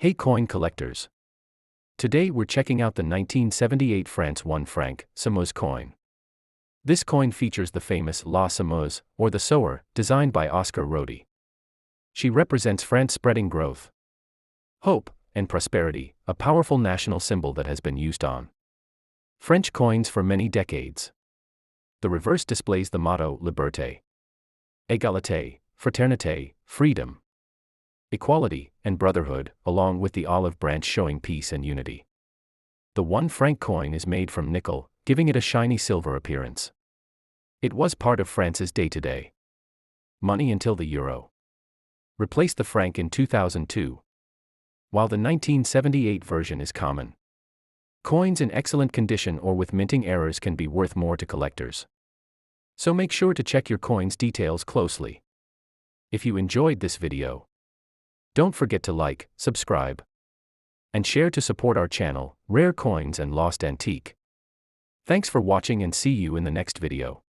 Hey coin collectors! Today we're checking out the 1978 France 1 franc Semeuse coin. This coin features the famous La Semeuse, or the Sower, designed by Oscar Roty. She represents France spreading growth, hope, and prosperity, a powerful national symbol that has been used on French coins for many decades. The reverse displays the motto Liberté, Égalité, Fraternité, freedom, equality, and brotherhood, along with the olive branch showing peace and unity. The 1 franc coin is made from nickel, giving it a shiny silver appearance. It was part of France's day-to-day money until the euro replaced the franc in 2002. While the 1978 version is common, coins in excellent condition or with minting errors can be worth more to collectors. So make sure to check your coin's details closely. If you enjoyed this video, don't forget to like, subscribe, and share to support our channel, Rare Coins and Lost Antique. Thanks for watching and see you in the next video.